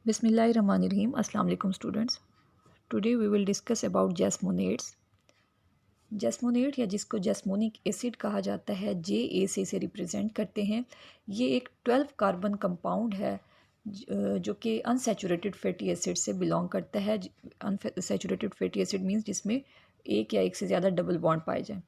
Bismillahirrahmanirrahim. Assalamu alaikum students. Today we will discuss about jasmonates. जैस्मोनेट या जिसको जैस्मोनिक acid कहा जाता है JA से इसे रिप्रेजेंट करते हैं। ये एक 12 कार्बन कंपाउंड है जो कि अनसैचुरेटेड फैटी एसिड से बिलोंग करता है। अनसैचुरेटेड फैटी एसिड मीन्स जिसमें एक या एक से ज़्यादा डबल बॉन्ड पाए जाएं।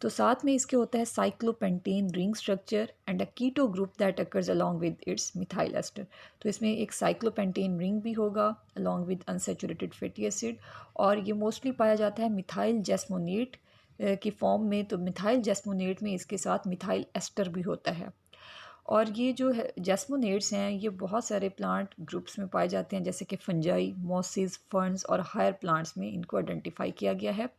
तो साथ में इसके होता है cyclopentane ring structure and a keto group that occurs along with its methyl ester. तो इसमें एक साइक्लोपेंटेन रिंग भी होगा along with unsaturated fatty acid, और ये मोस्टली पाया जाता है मिथाइल जैस्मोनेट की फॉर्म में। तो मिथाइल जैस्मोनेट में इसके साथ मिथाइल एस्टर भी होता है। और ये जो है जैस्मोनेट्स हैं ये बहुत सारे प्लांट ग्रुप्स में पाए जाते हैं, जैसे कि फंजाई, मॉसिस, फर्न्स और हायर प्लांट्स में इनको आइडेंटिफाई किया गया है।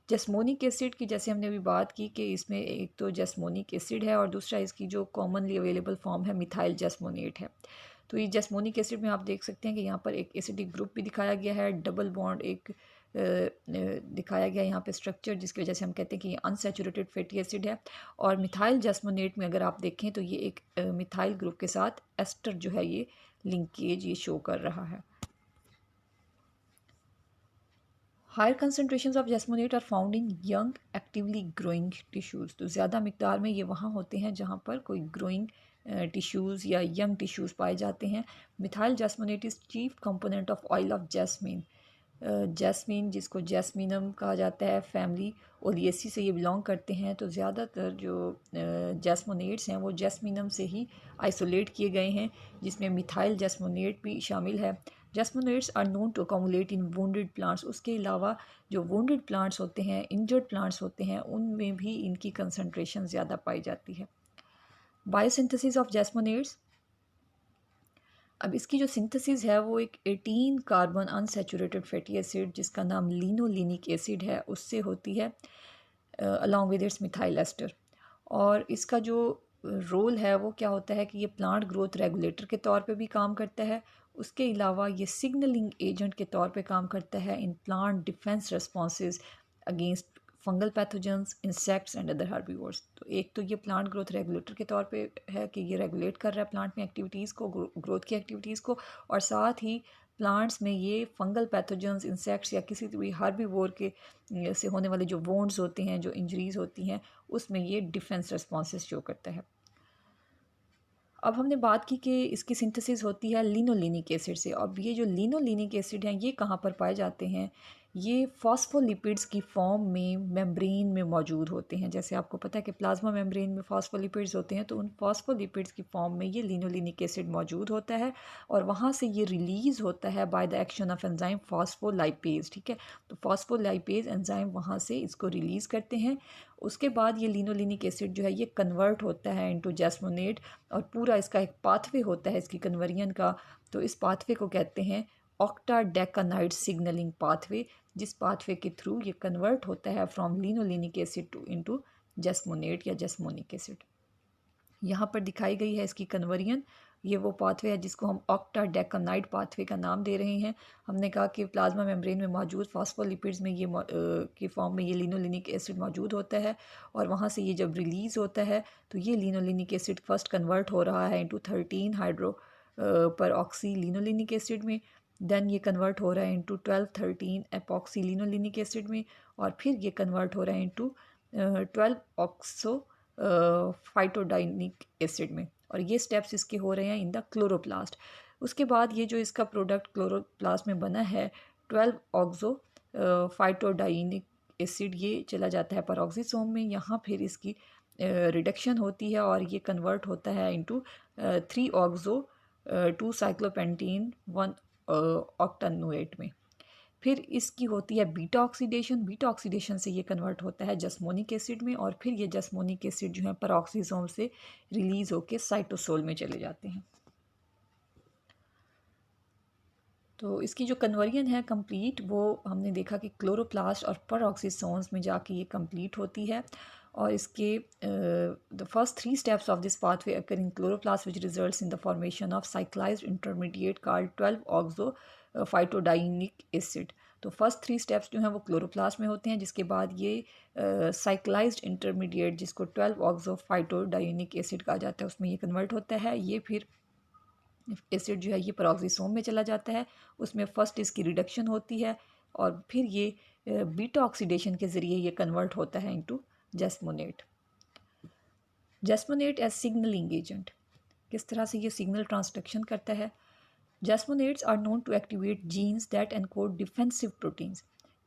जैस्मोनिक एसिड की जैसे हमने अभी बात की कि इसमें एक तो जैस्मोनिक एसिड है और दूसरा इसकी जो कॉमनली अवेलेबल फॉर्म है मिथाइल जैस्मोनेट है। तो ये जैस्मोनिक एसिड में आप देख सकते हैं कि यहाँ पर एक एसिडिक ग्रुप भी दिखाया गया है, डबल बॉन्ड एक दिखाया गया यहाँ पे स्ट्रक्चर, जिसकी वजह से हम कहते हैं कि ये अनसैचुरेटेड फैटी एसिड है। और मिथाइल जैस्मोनेट में अगर आप देखें तो ये एक मिथाइल ग्रुप के साथ एस्टर जो है ये लिंकेज ये शो कर रहा है। Higher concentration of jasmonate are found in young actively growing tissues. तो ज़्यादा मकदार में ये वहाँ होते हैं जहाँ पर कोई ग्रोइंग टिश्यूज़ या यंग टिश्यूज़ पाए जाते हैं। Methyl jasmonate is chief component of oil of jasmine. Jasmine जिसको जैस्मीनम कहा जाता है, फैमिली ओलिएसी से ये बिलोंग करते हैं। तो ज़्यादातर जो जैस्मोनेट्स हैं वो जैस्मीनम से ही आइसोलेट किए गए हैं, जिसमें मिथाइल जैस्मोनेट भी शामिल है। Jasmonates are known to accumulate in wounded plants. उसके अलावा जो वुंडेड प्लांट्स होते हैं, इंजर्ड प्लांट्स होते हैं, उनमें भी इनकी कंसनट्रेशन ज़्यादा पाई जाती है। बायोसिंथेसिस ऑफ जैस्मोनेट्स, अब इसकी जो सिंथेसिस है वो एक 18 कार्बन अनसैचुरेटेड फैटी एसिड जिसका नाम लिनोलिनिक एसिड है उससे होती है along with its methyl ester. और इसका जो रोल है वो क्या होता है कि ये प्लांट ग्रोथ रेगुलेटर के तौर पे भी काम करता है। उसके अलावा ये सिग्नलिंग एजेंट के तौर पे काम करता है in plant defence responses against fungal pathogens, insects and other herbivores. तो एक तो ये प्लांट ग्रोथ रेगुलेटर के तौर पे है कि ये रेगुलेट कर रहा है प्लांट में एक्टिविटीज़ को, ग्रोथ की एक्टिविटीज़ को, और साथ ही प्लांट्स में ये फंगल पैथोजेंस, इंसेक्ट्स या किसी भी हार्बीवोर के से होने वाले जो वोंड्स होते हैं, जो इंजरीज़ होती हैं, उसमें ये डिफेंस रिस्पॉन्सेस शो करता है। अब हमने बात की कि इसकी सिंथेसिस होती है लिनोलिनिक एसिड से। अब ये जो लिनोलिनिक एसिड हैं ये कहाँ पर पाए जाते हैं? ये फॉस्फोलिपिड्स की फॉर्म में मेम्ब्रेन में मौजूद होते हैं। जैसे आपको पता है कि प्लाज्मा मेम्ब्रेन में फॉस्फोलिपिड्स होते हैं, तो उन फॉस्फोलिपिड्स की फॉर्म में ये लिनोलिनिक एसिड मौजूद होता है और वहाँ से ये रिलीज़ होता है by the action of enzyme phospholipase. ठीक है, तो फॉस्फोलाइपेज एंजाइम वहाँ से इसको रिलीज़ करते हैं। उसके बाद ये लिनोलिनिक एसिड जो है ये कन्वर्ट होता है इनटू जैस्मोनेट, और पूरा इसका एक पाथवे होता है इसकी कन्वर्जन का। तो इस पाथवे को कहते हैं ऑक्टाडेकानाइड सिग्नलिंग पाथवे, जिस पाथवे के थ्रू ये कन्वर्ट होता है from linolenic acid to into jasmonate या जैस्मोनिक एसिड। यहाँ पर दिखाई गई है इसकी कन्वर्जन। ये वो पाथवे है जिसको हम ऑक्टाडेकानाइड पाथवे का नाम दे रहे हैं। हमने कहा कि प्लाज्मा मेम्ब्रेन में मौजूद फॉस्फोलिपिड्स में ये की फॉर्म में ये लिनोलिनिक एसिड मौजूद होता है, और वहाँ से ये जब रिलीज़ होता है तो ये लिनोलिनिक एसिड फर्स्ट कन्वर्ट हो रहा है इंटू 13 हाइड्रो पर ऑक्सी लिनोलिनिक एसिड में। देन ये कन्वर्ट हो रहा है इंटू 12-13 एपॉक्सी लिनोलिनिक एसिड में, और फिर ये कन्वर्ट हो रहा है इंटू 12 ऑक्सो फाइटोडाइनिक एसिड में। और ये स्टेप्स इसके हो रहे हैं इन द क्लोरोप्लास्ट। उसके बाद ये जो इसका प्रोडक्ट क्लोरोप्लास्ट में बना है 12 ऑक्सो फाइटोडाइनिक एसिड, ये चला जाता है परऑक्सीसोम में। यहाँ फिर इसकी रिडक्शन होती है और ये कन्वर्ट होता है इनटू 3 ऑक्सो 2 साइक्लोपेंटीन 1 ऑक्टेनोएट में। फिर इसकी होती है बीटा ऑक्सीडेशन। बीटा ऑक्सीडेशन से ये कन्वर्ट होता है जस्मोनिक एसिड में, और फिर ये जस्मोनिक एसिड जो है परऑक्सीसोम से रिलीज़ होकर साइटोसोल में चले जाते हैं। तो इसकी जो कन्वर्जन है कंप्लीट, वो हमने देखा कि क्लोरोप्लास्ट और परऑक्सीसोम्स में जाके ये कंप्लीट होती है। और इसके the first 3 steps of this pathway occur in chloroplast which results in the formation of cyclized intermediate called 12 oxo phytodienoic acid. तो फर्स्ट 3 स्टेप्स जो हैं वो क्लोरोप्लास्ट में होते हैं, जिसके बाद ये साइक्लाइज्ड इंटरमीडिएट जिसको 12 ऑक्सो फाइटोडाइनिक एसिड कहा जाता है उसमें ये कन्वर्ट होता है। ये फिर एसिड जो है ये पेरोक्सीसोम में चला जाता है, उसमें फर्स्ट इसकी रिडक्शन होती है और फिर ये बीटा ऑक्सीडेशन के ज़रिए ये कन्वर्ट होता है into jasmonate. Jasmonate as signaling agent, किस तरह से ये सिग्नल ट्रांसडक्शन करता है। Jasmonates are known to activate genes that encode defensive proteins,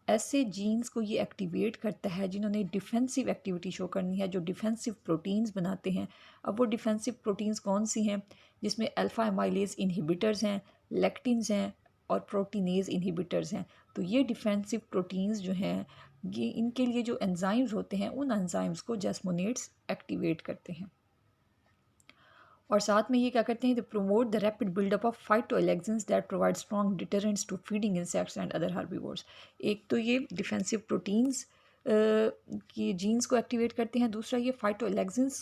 ऐसे जीन्स को ये एक्टिवेट करता है जिन्होंने डिफेंसिव एक्टिविटी शो करनी है, जो डिफेंसिव प्रोटीन्स बनाते हैं। अब वो डिफेंसिव प्रोटीन्स कौन सी हैं, जिसमें अल्फ़ा एमाइलेज इनहिबिटर्स हैं, लेक्टिन्स हैं और प्रोटीनेज इनहिबिटर्स हैं। तो ये डिफेंसिव प्रोटीन्स जो हैं ये इनके लिए जो एंजाइम्स होते हैं उन एंजाइम्स को जैस्मोनेट्स एक्टिवेट करते हैं। और साथ में ये क्या करते हैं, they promote the rapid buildup of phytoalexins that provide strong deterrents to feeding insects and other herbivores. एक तो ये डिफेंसिव प्रोटीन्स की जीन्स को एक्टिवेट करते हैं, दूसरा ये फाइटोएलेक्सिन्स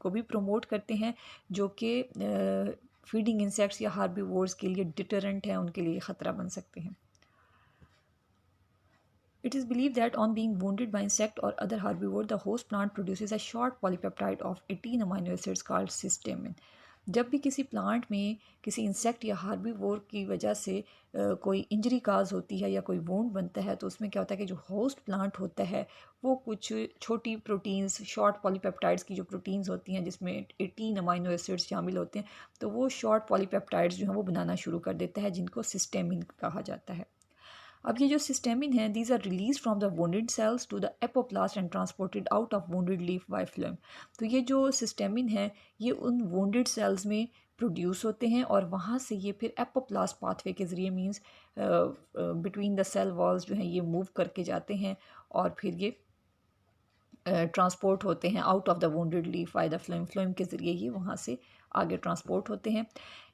को भी प्रोमोट करते हैं जो कि फीडिंग इंसेक्ट्स या हार्बीवोर्स के लिए डिटरेंट हैं, उनके लिए ख़तरा बन सकते हैं। It is believed that on being wounded by insect or other herbivore, the host plant produces a short polypeptide of 18 amino acids called cysteamine. जब भी किसी प्लांट में किसी इंसेक्ट या हार्बीवोर की वजह से कोई इंजरी काज होती है या कोई वोंड बनता है, तो उसमें क्या होता है कि जो होस्ट प्लांट होता है वो कुछ छोटी प्रोटीन्स, शॉर्ट पॉलीपेप्टाइड्स की जो प्रोटीन्स होती हैं जिसमें 18 अमाइनो एसिड्स शामिल होते हैं, तो वो शॉर्ट पॉलीपेप्टाइड्स जो हैं वो बनाना शुरू कर देता है, जिनको सिस्टेमिन कहा जाता है। अब ये जो सिस्टेमिन है, these are release from the wounded cells to the apoplast and transported out of wounded leaf by phloem. तो ये जो सिस्टेमिन है ये उन वोंडेड सेल्स में प्रोड्यूस होते हैं और वहाँ से ये फिर एपोप्लास्ट पाथवे के ज़रिए means between the cell walls जो हैं ये मूव करके जाते हैं और फिर ये ट्रांसपोर्ट होते हैं out of the wounded leaf by the phloem. Phloem के ज़रिए ये वहाँ से आगे ट्रांसपोर्ट होते हैं।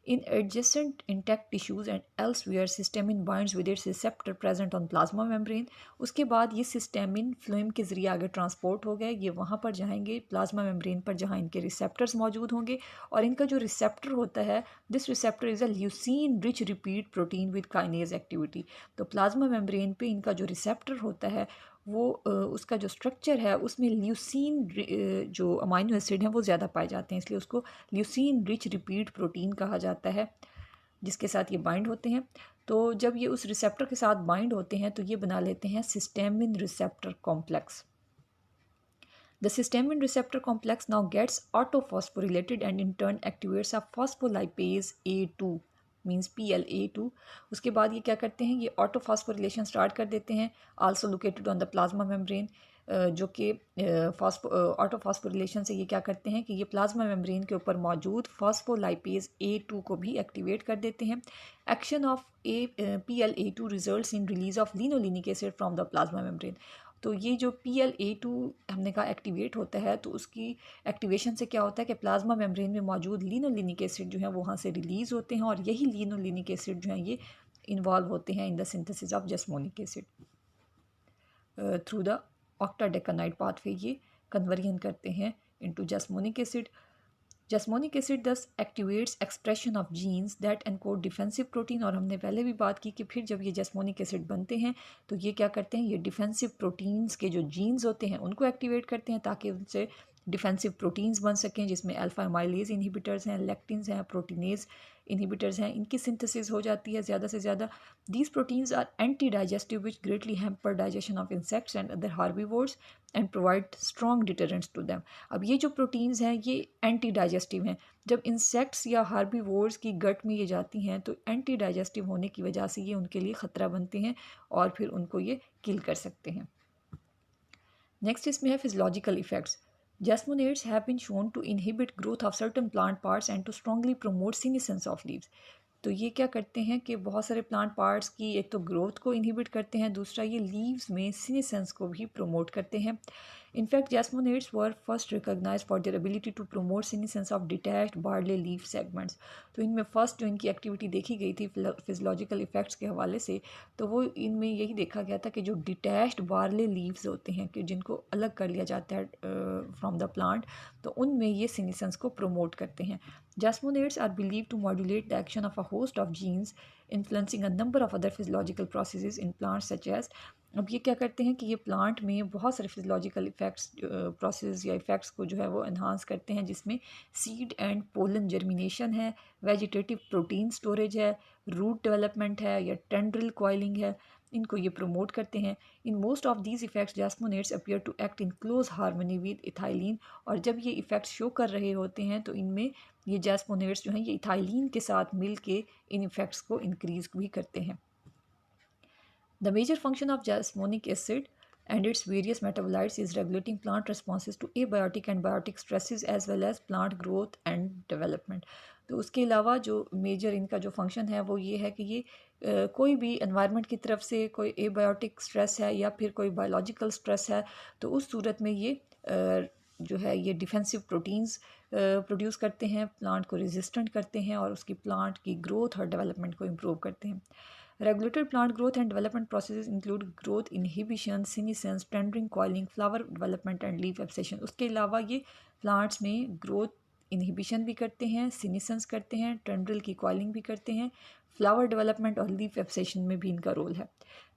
In adjacent intact tissues and elsewhere, cysteamine binds with its receptor present on plasma membrane. उसके बाद ये सिस्टेमिन फ्लोएम के ज़रिए आगे ट्रांसपोर्ट हो गए, ये वहाँ पर जाएंगे प्लाज्मा मेम्ब्रेन पर जहाँ इनके रिसेप्टर्स मौजूद होंगे और इनका जो रिसेप्टर होता है, this receptor is a leucine rich repeat protein with kinase activity. तो प्लाज्मा मेम्ब्रेन पे इनका जो रिसेप्टर होता है वो उसका जो स्ट्रक्चर है उसमें ल्यूसीन जो अमाइनो एसिड हैं वो ज़्यादा पाए जाते हैं, इसलिए उसको ल्यूसीन रिच रिपीट प्रोटीन कहा जाता है जिसके साथ ये बाइंड होते हैं। तो जब ये उस रिसेप्टर के साथ बाइंड होते हैं तो ये बना लेते हैं systemin receptor complex. The cysteamine receptor complex now gets autophosphorylated and in turn activates a phospholipase A2 means PLA2। उसके बाद ये क्या करते हैं, ये ऑटोफॉस्फोरिलेशन स्टार्ट कर देते हैं, also located on the plasma membrane, जो कि ऑटोफॉस्फोरिलेशन से ये क्या करते हैं कि ये प्लाज्मा मेम्ब्रेन के ऊपर मौजूद फॉस्फोलाइपेज A2 को भी एक्टिवेट कर देते हैं। Action of PLA2 results in release of linolenic acid from the plasma membrane. तो ये जो PLA2 हमने कहा एक्टिवेट होता है, तो उसकी एक्टिवेशन से क्या होता है कि प्लाज्मा मेम्ब्रेन में मौजूद लिनोलिनिक एसिड जो है वहाँ से रिलीज़ होते हैं और यही लिनोलिनिक एसिड जो है ये इन्वॉल्व होते हैं in the synthesis of jasmonic acid through the octadecanoid pathway. ये कन्वर्जन करते हैं into jasmonic acid. Jasmonic acid thus activates expression of genes that encode defensive protein. और हमने पहले भी बात की कि फिर जब ये जैस्मोनिक एसिड बनते हैं तो ये क्या करते हैं, ये डिफेंसिव प्रोटीन्स के जो जीन्स होते हैं उनको एक्टिवेट करते हैं ताकि उनसे डिफेंसिव प्रोटीन्स बन सकें, जिसमें अल्फा एमाइलेज इनहिबिटर्स हैं, लेक्टिन्स हैं, प्रोटीनेज इनहिबिटर्स हैं, इनकी सिंथेसिस हो जाती है ज़्यादा से ज़्यादा। These proteins are anti digestive which greatly hamper digestion of insects and other herbivores and provide strong deterrents to them. अब ये जो प्रोटीन्स हैं ये एंटी डाइजेस्टिव हैं, जब इंसेक्ट्स या हार्बीवोर्स की गट में ये जाती हैं तो एंटी डाइजेस्टिव होने की वजह से ये उनके लिए ख़तरा बनते हैं और फिर उनको ये किल कर सकते हैं। नेक्स्ट इसमें है physiological effects. Jasmonates have been shown to inhibit growth of certain plant parts and to strongly promote senescence of leaves. तो ये क्या करते हैं कि बहुत सारे प्लांट पार्ट्स की एक तो ग्रोथ को इनहिबिट करते हैं, दूसरा ये लीव्स में सीनेसेंस को भी प्रमोट करते हैं। In fact jasmonates were first recognised for their ability to promote senescence of detached barley leaf segments. तो इनमें फर्स्ट जो इनकी एक्टिविटी देखी गई थी फिजियोलॉजिकल इफेक्ट्स के हवाले से, तो वो इनमें यही देखा गया था कि जो डिटैच्ड बार्ले लीव्स होते हैं कि जिनको अलग कर लिया जाता है फ्रॉम द प्लांट, तो उनमें ये सीनेसेंस को प्रमोट करते हैं। Jasmonates are believed to modulate the action of a host of genes influencing a number of other physiological processes in plants such as अब ये क्या करते हैं कि ये प्लांट में बहुत सारे फिजियोलॉजिकल इफ़ेक्ट्स प्रोसेस या इफ़ेक्ट्स को जो है वो एनहांस करते हैं, जिसमें सीड एंड पोलन जर्मिनेशन है, वेजिटेटिव प्रोटीन स्टोरेज है, रूट डेवलपमेंट है या टेंड्रिल कॉइलिंग है, इनको ये प्रमोट करते हैं। In most of these effects jasmonates appear to act in close harmony with ethylene, और जब ये इफ़ेक्ट्स शो कर रहे होते हैं तो इनमें ये जैस्मोनेट्स जो हैं ये इथाइलिन के साथ मिल के इन इफ़ेक्ट्स को इंक्रीज़ भी करते हैं। The major function of jasmonic acid and its various metabolites is regulating plant responses to abiotic and biotic stresses as well as plant growth and development. तो उसके अलावा जो मेजर इनका जो फंक्शन है वो ये है कि ये कोई भी एनवायरनमेंट की तरफ से कोई एबायोटिक स्ट्रेस है या फिर कोई बायोलॉजिकल स्ट्रेस है तो उस सूरत में ये जो है ये डिफेंसिव प्रोटीन्स प्रोड्यूस करते हैं, प्लांट को रेजिस्टेंट करते हैं और उसकी प्लांट की ग्रोथ और डेवलपमेंट को इम्प्रूव करते हैं। Regulated plant growth and development processes include growth inhibition, senescence, tendering, coiling, flower development and leaf abscission. उसके अलावा ये प्लांट्स में ग्रोथ इनहिबिशन भी करते हैं, सीनेसेंस करते हैं, टेंड्रिल की कॉइलिंग भी करते हैं, फ्लावर डेवलपमेंट और लीफ एब्सेशन में भी इनका रोल है।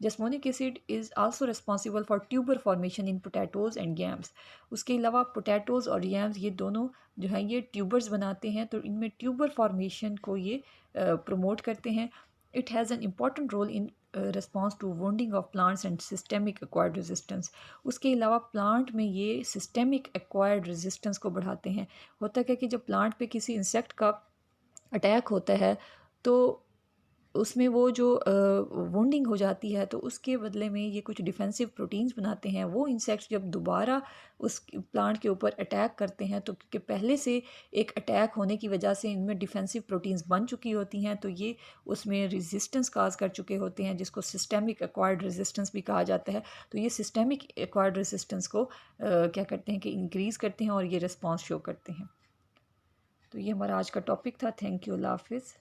Jasmonic acid is also responsible for tuber formation in potatoes and yams. उसके अलावा पोटैटोज़ और यैम्स ये दोनों जो हैं ये ट्यूबर्स बनाते हैं, तो इनमें ट्यूबर फॉर्मेशन को ये प्रमोट करते हैं। It has an important role in response to wounding of plants and systemic acquired resistance. उसके अलावा प्लांट में ये सिस्टेमिक एक्वायर्ड रेजिस्टेंस को बढ़ाते हैं। होता क्या कि जब प्लांट पे किसी इंसेक्ट का अटैक होता है तो उसमें वो जो वुंडिंग हो जाती है तो उसके बदले में ये कुछ डिफेंसिव प्रोटीन्स बनाते हैं। वो इंसेक्ट्स जब दोबारा उस प्लांट के ऊपर अटैक करते हैं तो क्योंकि पहले से एक अटैक होने की वजह से इनमें डिफेंसिव प्रोटीन्स बन चुकी होती हैं तो ये उसमें रेजिस्टेंस काज कर चुके होते हैं, जिसको सिस्टेमिक एक्वायर्ड रेजिस्टेंस भी कहा जाता है। तो ये सिस्टेमिक एक्वायर्ड रेजिस्टेंस को क्या करते हैं कि इंक्रीज़ करते हैं और ये रिस्पॉन्स शो करते हैं। तो ये हमारा आज का टॉपिक था। थैंक यू, अल्लाह हाफिज़।